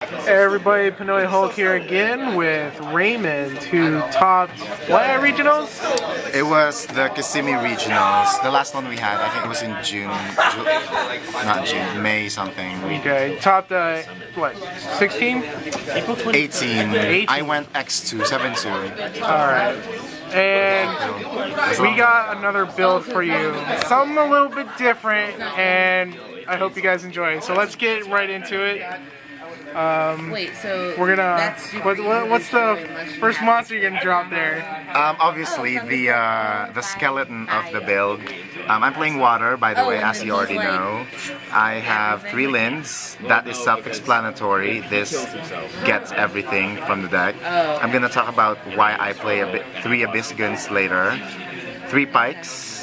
Hey everybody, Pinoy Hulk here again with Raymond, who topped what regionals? It was the Kissimmee Regionals. The last one we had, I think it was in not June, May something. Okay, topped what, 16? 18. I went X2, 7-2. Alright. And we got another build for you. Something a little bit different, and I hope you guys enjoy. So let's get right into it. Wait, so we're gonna. What's the first monster you're gonna drop there? Obviously the skeleton of the build. I'm playing water, by the way, as you already know. I have 3 Lins. That is self-explanatory. This gets everything from the deck. I'm gonna talk about why I play 3 Abyss Guns later. 3 Pikes.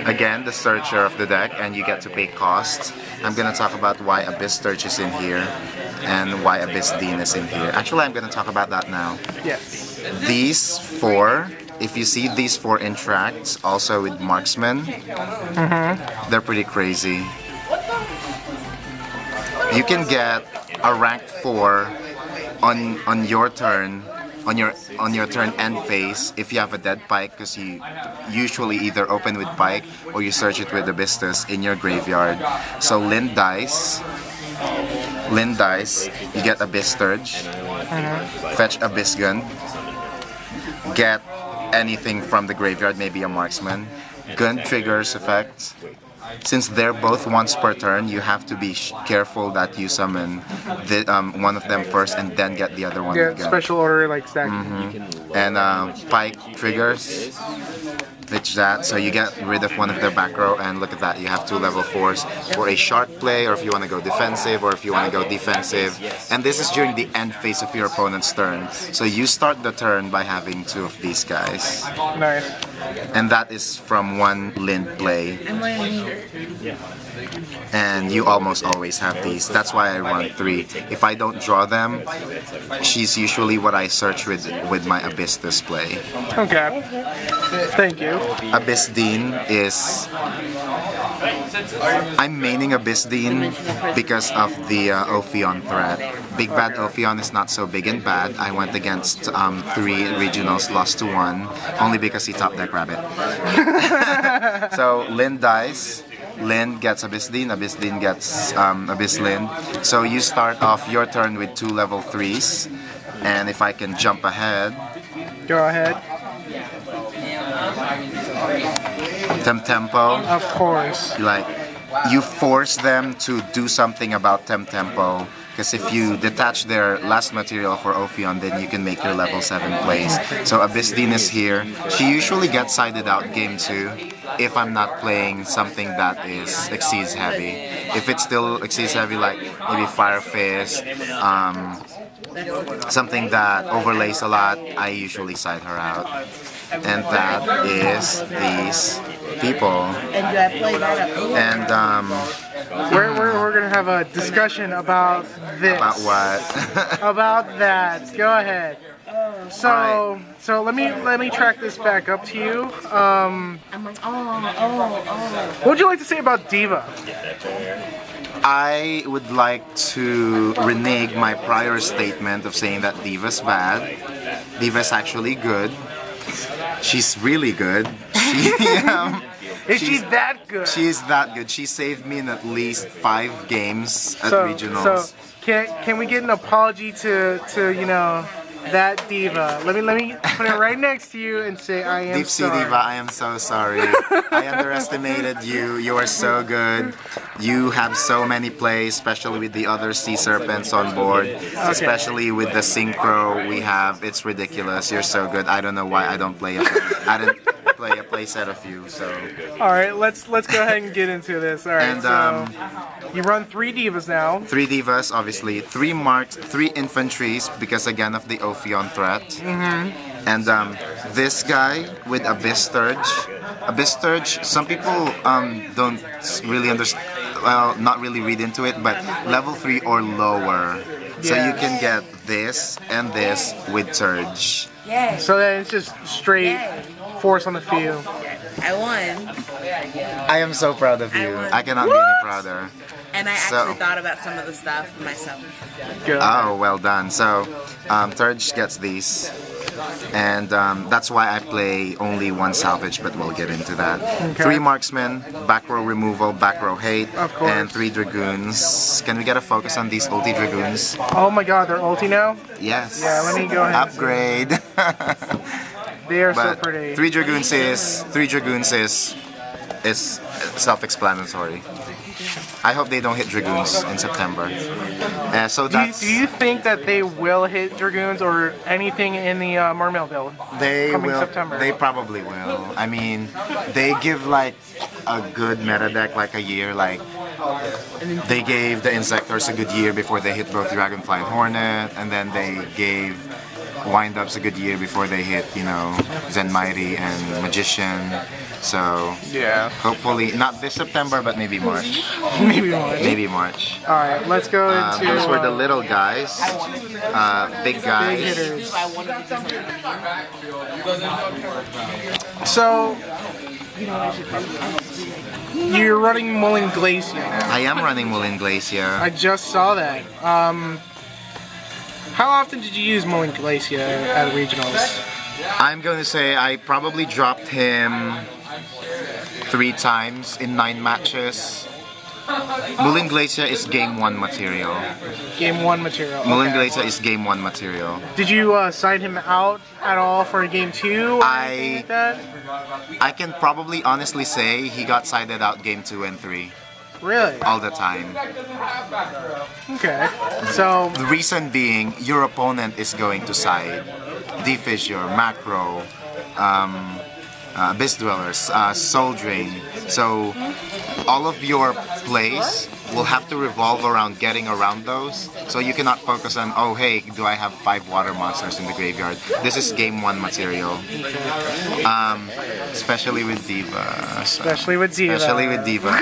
Again, the searcher of the deck, and you get to pay cost. I'm gonna talk about why Abyss Sturge is in here and why Abyss Dean is in here. Actually, I'm gonna talk about that now. Yes. These 4, if you see these 4 interacts also with Marksman, they're pretty crazy. You can get a rank 4 on your turn. On your turn end phase, if you have a dead pike, because you usually either open with pike or you search it with Abysstus in your graveyard. So Lin dies, you get Abyss Sturge, fetch Abyss Gun, get anything from the graveyard, maybe a Marksman. Gun triggers effect. Since they're both once per turn, you have to be careful that you summon one of them first and then get the other one. Yeah, special order like stacking. And pike triggers, fetch that, so you get rid of one of their back row, and look at that, you have 2 level 4s for a shark play, or if you want to go defensive, or if you want to go defensive. And this is during the end phase of your opponent's turn. So you start the turn by having 2 of these guys. Nice. And that is from 1 Lin play. And you almost always have these. That's why I run 3. If I don't draw them, she's usually what I search with my Abyss display. Okay. Thank you. Abyss Dean is... I'm maining Abyss Dean because of the Ophion threat. Big Bad Ophion is not so big and bad. I went against 3 regionals, lost to 1, only because he top deck Rabbit. So Lin dies. Lin gets Abyss Dean gets Abyss Lin. So you start off your turn with 2 level 3s, and if I can jump ahead... Go ahead. Tempo. Of course. Like, you force them to do something about Tempo. Because if you detach their last material for Ophion, then you can make your level 7 plays. So Abyss Dean is here. She usually gets sided out game 2 if I'm not playing something that is exceeds heavy. If it's still exceeds heavy, like maybe Fire Fist, something that overlays a lot, I usually side her out. And that is these people. And we're gonna have a discussion about this. About what? About that. Go ahead. So let me track this back up to you. What would you like to say about Diva? I would like to renege my prior statement of saying that Diva's bad. Diva's actually good. She's really good. Is she that good? She's that good. She saved me in at least 5 games at regionals. So can we get an apology to you know, that Diva? Let me put it right next to you and say I am Deep Sea sorry. Diva, I am so sorry. I underestimated you. You are so good. You have so many plays, especially with the other Sea Serpents on board. Especially with the Synchro we have. It's ridiculous. You're so good. I don't know why I don't play it. I didn't play a play set of you, so... Alright, let's go ahead and get into this. Alright, and, so you run 3 Divas now. 3 Divas, obviously. 3 marked, 3 infantries, because again of the Ophion threat. And this guy with Abyss Sturge. Abyss Sturge, some people don't really understand, well, not really read into it, but level 3 or lower. So you can get this and this with Surge. So then it's just straight force on the field. I won. I am so proud of you. I cannot be any prouder. And I actually thought about some of the stuff myself. Good. Oh, well done. So, Turge gets these. And that's why I play only one salvage, but we'll get into that. Okay. 3 marksmen, back row removal, back row hate, Of course. and 3 dragoons. Can we get a focus on these ulti dragoons? Oh my god, they're ulti now? Yes. Yeah, let me go ahead. Upgrade. They are so But pretty. 3 dragoons is self-explanatory. I hope they don't hit dragoons in September. So that's Do you think that they will hit dragoons or anything in the Mermail build? they coming will. September? They probably will. I mean, they give like a good meta deck like a year. Like they gave the Insectors a good year before they hit both Dragonfly and Hornet, and then they gave Wind-Ups a good year before they hit, you know, Zen Mighty and Magician. So Yeah. hopefully not this September, but maybe March. Maybe one. Maybe March. Alright, let's go into Those were the little guys, big big guys. hitters. So, you're running Mullen Glacier. I am running Mullen Glacier. I just saw that. How often did you use Mullen Glacier at regionals? I'm going to say I probably dropped him 3 times in 9 matches. Mullen Glacier is game 1 material. Game 1 material. Mullen okay. Glacier is game 1 material. Did you sign him out at all for game 2 or anything like that? I can probably honestly say he got sided out game 2 and 3 Really? all the time. Okay. So, The reason being, your opponent is going to side Defissure, Macro, Abyss Dwellers, Soul Drain. So all of your plays will have to revolve around getting around those. So you cannot focus on, oh hey, do I have 5 water monsters in the graveyard? This is game 1 material. Especially with Diva. especially with Diva. Especially with Diva.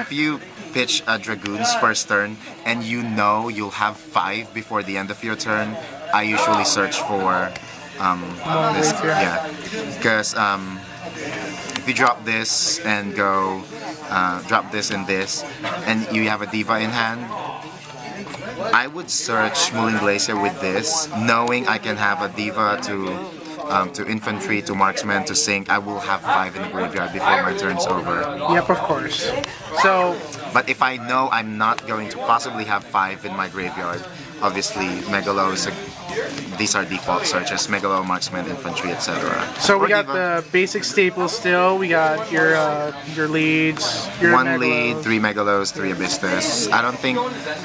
If you pitch a Dragoon's first turn and you know you'll have 5 before the end of your turn, I usually search for this, yeah, because if you drop this and go drop this and this, and you have a Diva in hand, I would search Mullen Glacier with this, knowing I can have a Diva to infantry, to marksman, to sync. I will have 5 in the graveyard before my turn's over. Yep, of course. So, But if I know I'm not going to possibly have 5 in my graveyard, obviously Megalos, these are default searches, Megalo, marksman, infantry, etc. so we Or got Diva. the basic staples still. We got your leads, your 1 Megalos. lead, 3 Megalos, 3 Abysses. I don't think,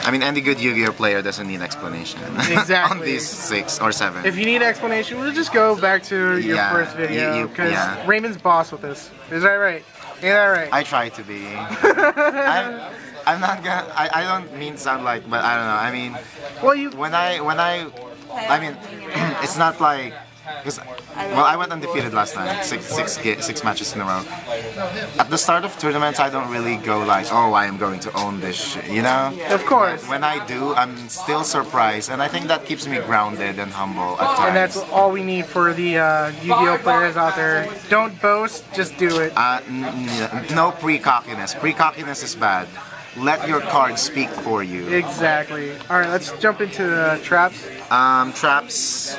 I mean, any good Yu-Gi-Oh player doesn't need explanation Exactly. on these 6 or 7. If you need explanation, we'll just go back to your Yeah, first video because yeah. Raymond's boss with this. Is that right? Is that right? I try to be. I'm not gonna. I don't mean to sound like, but I don't know. I mean, well, you. when I mean, it's not like, because, well, I went undefeated last time, six matches in a row. At the start of tournaments, I don't really go like, oh, I am going to own this shit, you know? Of course. When I do, I'm still surprised, and I think that keeps me grounded and humble at times. And that's all we need for the Yu-Gi-Oh players out there. Don't boast, just do it. No pre-cockiness. Pre-cockiness is bad. Let your cards speak for you. Exactly. All right, let's jump into the traps. Traps.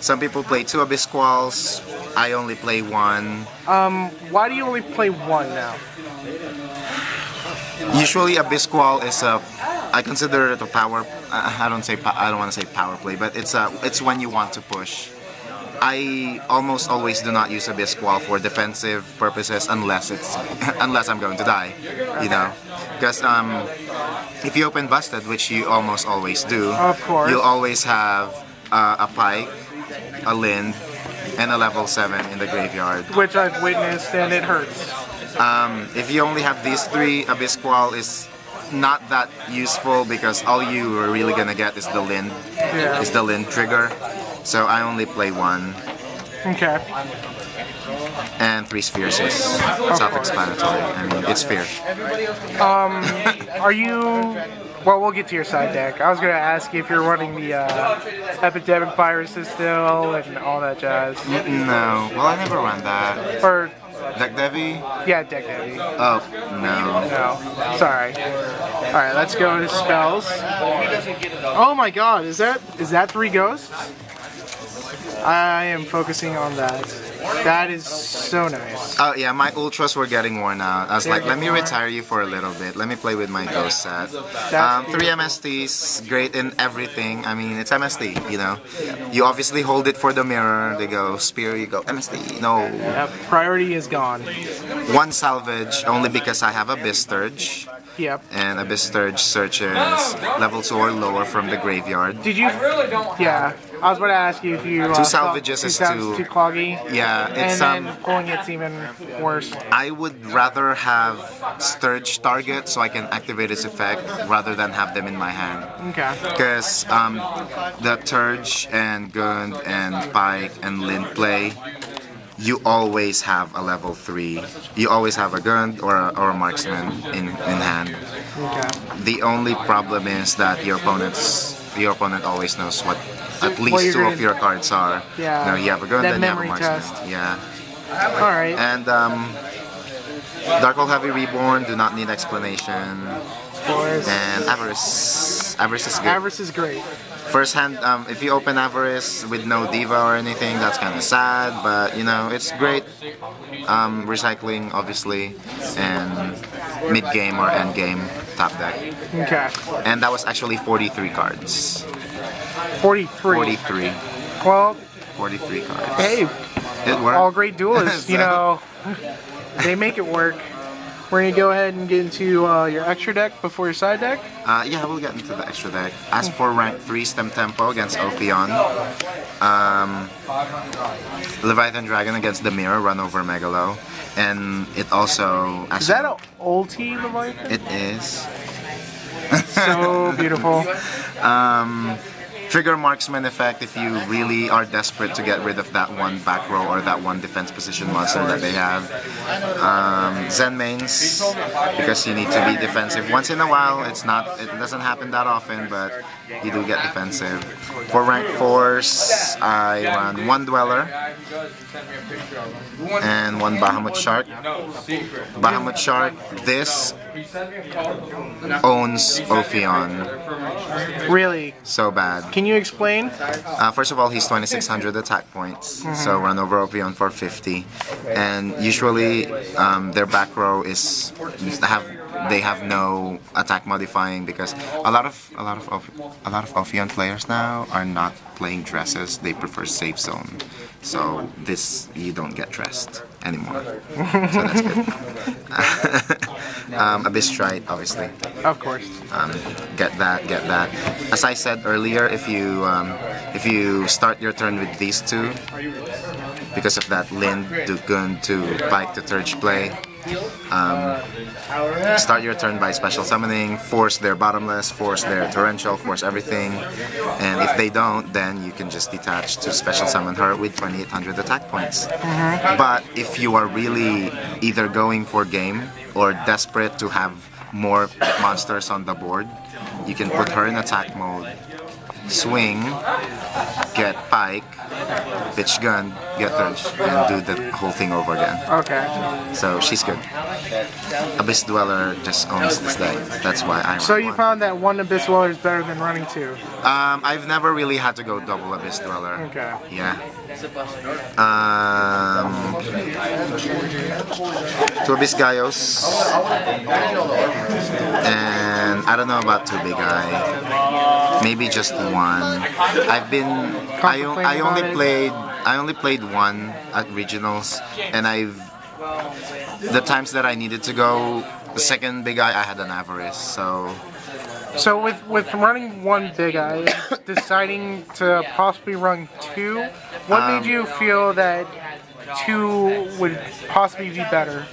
Some people play 2 Abyss Squalls. I only play 1. Why do you only play 1 now? Usually Abyss Squall is a, I consider it a power. I don't want to say power play, but it's when you want to push. I almost always do not use Abyss Squall for defensive purposes unless I'm going to die, you know. Because if you open Busted, which you almost always do, Of course. you'll always have a Pike, a Lind, and a level 7 in the graveyard. Which I've witnessed, and it hurts. If you only have these 3, Abyss Squall is not that useful because all you are really gonna get is the Lind, Yeah. is the Lind trigger. So I only play 1. Okay. And 3 Spheres is self-explanatory. I mean, it's fear. Are you... Well, we'll get to your side deck. I was going to ask you if you're running the Epidemic Viruses still and all that jazz. No, well, I never run that. Or Deck Devi? Yeah, deck heavy. Oh, no. No, sorry. All right, let's go to spells. Oh my God, is that 3 ghosts? I am focusing on that. That is so nice. Oh yeah, my ultras were getting worn out. I was like, let me retire you for a little bit. Let me play with my ghost set. 3 MSTs, great in everything. I mean, it's MST, you know. You obviously hold it for the mirror. They go spear, you go MST. No. Yep, priority is gone. 1 salvage, only because I have Abyss Sturge. Yep. And Abyss Sturge searches level 2 or lower from the graveyard. Did you? Yeah. I was about to ask you if you. 2 salvages is too cloggy. Yeah, it's and then pulling it's even worse. I would rather have Sturge target so I can activate its effect rather than have them in my hand. Okay. Because the Turge and Gund and Pike and Lin play, you always have a level 3. You always have a Gund or a marksman in hand. Okay. The only problem is that your opponent always knows what at least 2 of your cards are. Yeah. You know, you have a Gund and you have a memory marksman. test. Yeah. All right. And Darkhold Heavy Reborn do not need explanation. And Avarice. Avarice is good. Avarice is great. First hand, if you open Avarice with no Diva or anything, that's kind of sad, but you know, it's great. Recycling, obviously, and mid-game or end-game top deck. Okay. And that was actually 43 cards. 43. 43. Well, 43 cards. hey, It worked. all great duelists, you know, they make it work. We're going to go ahead and get into your extra deck before your side deck. Yeah, we'll get into the extra deck. As for rank 3 Stem Tempo against Ophion, Leviathan Dragon against the Mirror, Run over Megalo, and it also... Is that an ulti Leviathan? It is. So beautiful. Trigger Marksman effect if you really are desperate to get rid of that 1 back row or that 1 defense position monster that they have. Zen mains, because you need to be defensive. Once in a while, it doesn't happen that often, but you do get defensive. For rank 4s, I run 1 Dweller and 1 Bahamut Shark. Bahamut Shark, this owns Ophion. Really? So bad. Can you explain? First of all, he's 2600 attack points, so run over Ophion for 50. And usually, their back row they have no attack modifying because a lot of Ophion players now are not playing dresses. They prefer safe zone. So this you don't get dressed anymore. So that's good. Abyss Stride, obviously. Of course. Get that. As I said earlier, if you start your turn with these 2, because of that Lind to Gun to Pike to Turge play, start your turn by special summoning, force their bottomless, force their torrential, force everything, and if they don't, then you can just detach to special summon her with 2800 attack points. But if you are really either going for game or desperate to have more monsters on the board, you can put her in attack mode, swing, get Pike, pitch Gun, get Turge, and do the whole thing over again. Okay. So she's good. Abyss Dweller just owns this deck. That's why I run So you 1. found that 1 Abyss Dweller is better than running 2? I've never really had to go double Abyss Dweller. Okay. Yeah. 2 Abyss Gaios. And I don't know about 2 Big Eye. Maybe just 1. I only played 1 at regionals, and the times that I needed to go the second Big Eye, I had an Avarice, so with running 1 Big Eye, deciding to possibly run 2, what made you feel that 2 would possibly be better?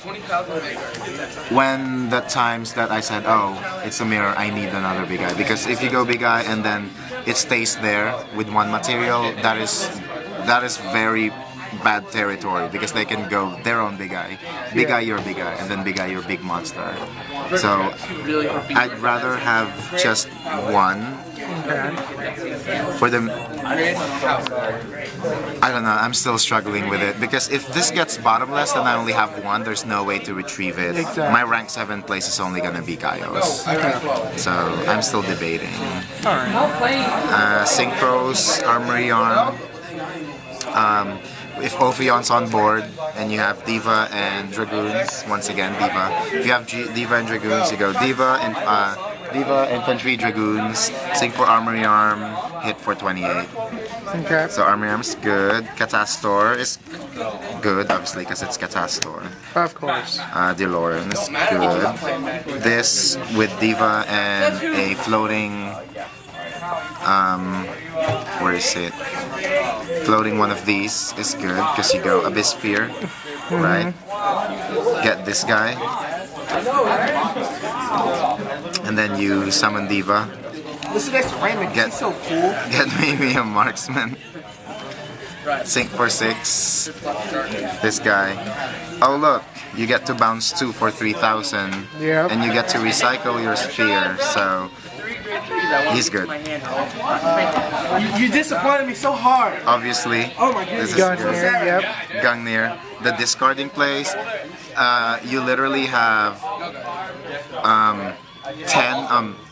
when the times that I said, oh, it's a mirror, I need another Big Eye, because if you go Big Eye and then it stays there with 1 material, that is very bad territory because they can go their own big eye. Big eye, your big eye, and then big eye, your big monster. So I'd rather have just one. For them, I don't know, I'm still struggling with it because if this gets bottomless then I only have one, there's no way to retrieve it. Exactly. My rank 7 place is only gonna be Gaios. So I'm still debating. Synchros, Armory Arm. If Ophion's on board and you have Diva and Dragoons, once again Diva. If you have Diva and Dragoons, you go Diva and Diva, Infantry, Dragoons, Sync for Armory Arm, hit for 28. Okay. So Armory Arm's good. Catastor is good, obviously, because it's Catastor. Of course. DeLorean is good. This with Diva and a floating... where is it? Floating one of these is good because you go Abyss Sphere, right? Get this guy, and then you summon Diva. Listen next to Raymond. He's so cool. Get maybe a marksman. Sync for 6. This guy. Oh look, you get to bounce 2 for 3,000. Yep. And you get to recycle your sphere. So he's good. You disappointed me so hard. Obviously, Oh my goodness. this is Gungnir, good. yep. Gungnir. The discarding place, you literally have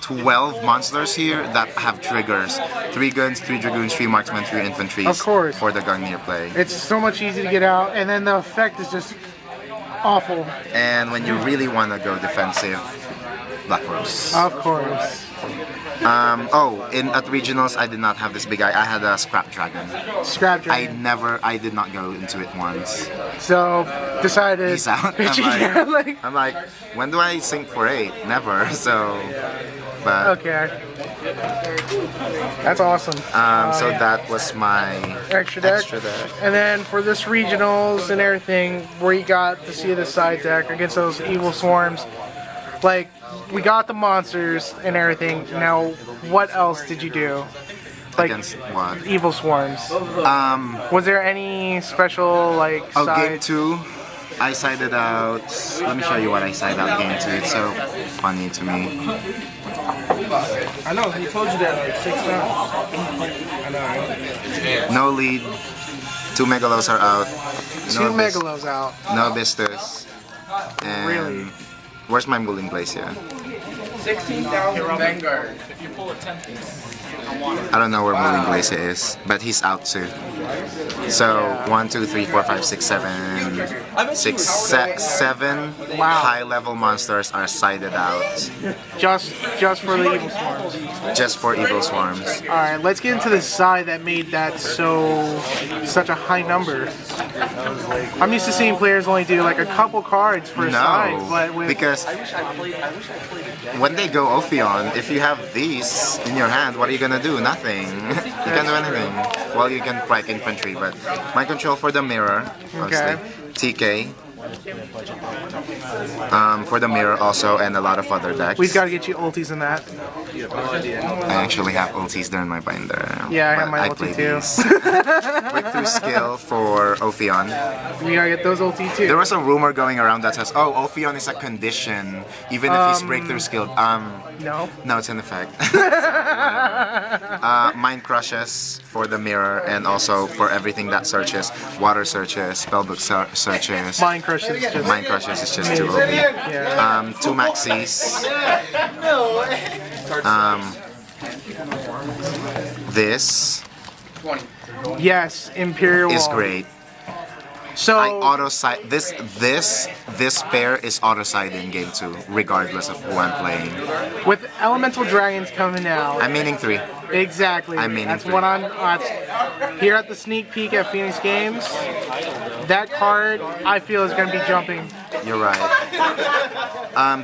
12 monsters here that have triggers. 3 guns, 3 dragoons, 3 marksmen, 3 infantries. Of course. For the Gungnir play. It's so much easier to get out, and then the effect is just awful. And when you really want to go defensive, Black Rose. Of course. At regionals I did not have this big guy. I had a Scrap Dragon. Scrap Dragon. I did not go into it once. So, decided... Peace out. I'm like, when do I sync for 8? Never. So, but... Okay. That's awesome. So that was my extra deck. And then for this regionals and everything, where you got to see the side deck against those evil swarms, like, we got the monsters and everything. Now, what else did you do? Like, against what? Evil swarms. Was there any special, like, Game 2, I sided out. Let me show you what I sided out Game 2. It's so funny to me. I know, he told you that like 6 times. I know. No lead. 2 Megalos are out. 2 Megalos out. No Bistus. And Really? Where's my Mooling Blaze here? 16,000 Vanguard. I don't know where Mooling Blaze is, but he's out too. So 1, 2, 3, 4, 5, 6, 7, 7 high-level monsters are sided out. Just for the evil swarms. Just for evil swarms. All right, let's get into the side that made that such a high number. I'm used to seeing players only do like a couple cards for a side, but because when they go Ophion, if you have these in your hand, what are you gonna do? Nothing. You can't do anything. Well, you can strike infantry, but my control for the mirror, obviously. TK. For the mirror also, and a lot of other decks. We've got to get you ultis in that. I actually have ultis there in my binder. Yeah, I have my ulti too. Breakthrough skill for Ophion. We gotta get those ulti too. There was a rumor going around that says, oh, Ophion is a condition, even if he's breakthrough skilled. No. No, it's an effect. Mind Crushes for the mirror, and also for everything that searches. Water searches, spellbook searches. Mind Crushes is just too OP. 2 Maxis. This Yes, Imperial is Wall. great. So I auto-side this pair is auto-side in game 2, regardless of who I'm playing. with Elemental Dragons coming out. I'm meaning 3. Exactly. That's what I'm here at the sneak peek at Phoenix Games. That card I feel is going to be jumping. You're right.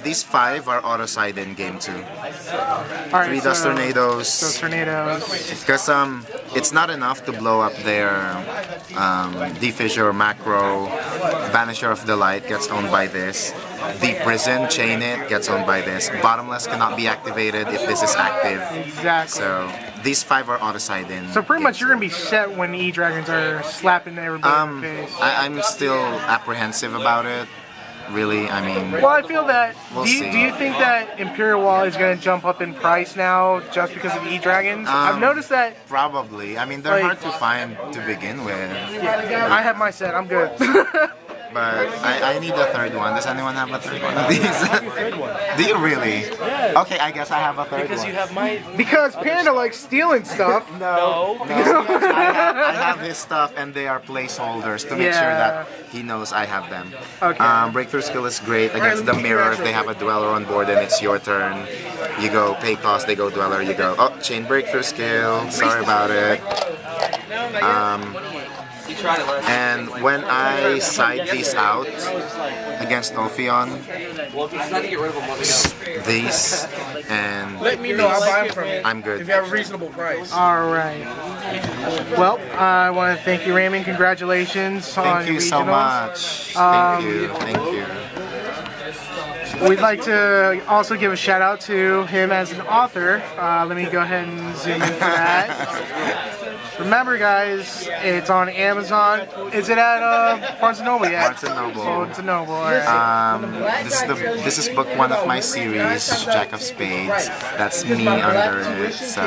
These 5 are auto-side in game 2. All right, 3 Dust Tornadoes. Those tornadoes. Because it's not enough to blow up their Defissure, Macro, Banisher of the Light gets owned by this. The Prison, Chain It gets owned by this. Bottomless cannot be activated if this is active. Exactly. So these 5 are auto-side in. So pretty much you're gonna be set when E-Dragons are slapping everybody in the face. I'm still apprehensive about it. Really, I mean... Well, I feel that... We'll do you think that Imperial Wall is going to jump up in price now just because of E-Dragons? I've noticed that... Probably. I mean, they're hard to find to begin with. Yeah, I have my set. I'm good. But I need a third one. Does anyone have a third one of these? Do you really? Okay, I guess I have a third one. Because you have my... Because Panda likes stealing stuff. No. I have his stuff and they are placeholders to make sure that he knows I have them. Okay. Breakthrough skill is great against the mirror. If they have a dweller on board and it's your turn, you go pay cost, they go dweller, you go, oh, chain breakthrough skill, sorry about it. And when I side these out against Ophion, these and Let me know, I'll buy them from you. I'm good. If you have a reasonable price. Alright. Well, I want to thank you, Raymond. Congratulations on Thank you regionals. so much. Thank you. Thank you. We'd like to also give a shout out to him as an author. Let me go ahead and zoom in for that. Remember, guys, it's on Amazon. Is it at Barnes & Noble yet? Barnes & Noble. Barnes & Noble, alright. This is book 1 of my series, Jack of Spades. That's me under it, so...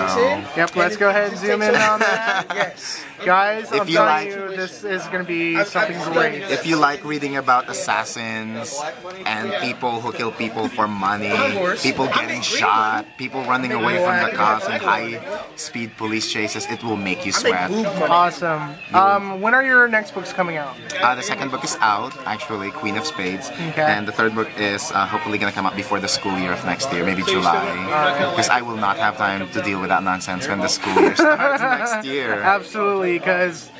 Yep, let's go ahead and zoom in on that. Yes. Guys, I'm you telling like- you, this is going to be something great. If you like reading about assassins and people who kill people for money, people getting shot, people running away from the cops in high-speed police chases, it will make you sweat. Awesome. When are your next books coming out? The second book is out, actually, Queen of Spades. Okay. And the third book is hopefully going to come out before the school year of next year, maybe July. Because I will not have time to deal with that nonsense when the school year starts next year. Absolutely, because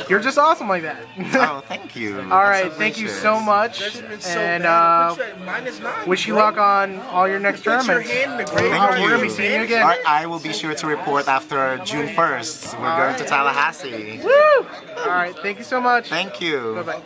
you're just awesome like that. Oh, thank you. Alright, thank you so much. And wish you luck on all your next tournaments. Thank We're going to be you. seeing you again. I will be sure to report after June 1st. We're going to Tallahassee. Woo! Alright, thank you so much. Thank you. Bye-bye.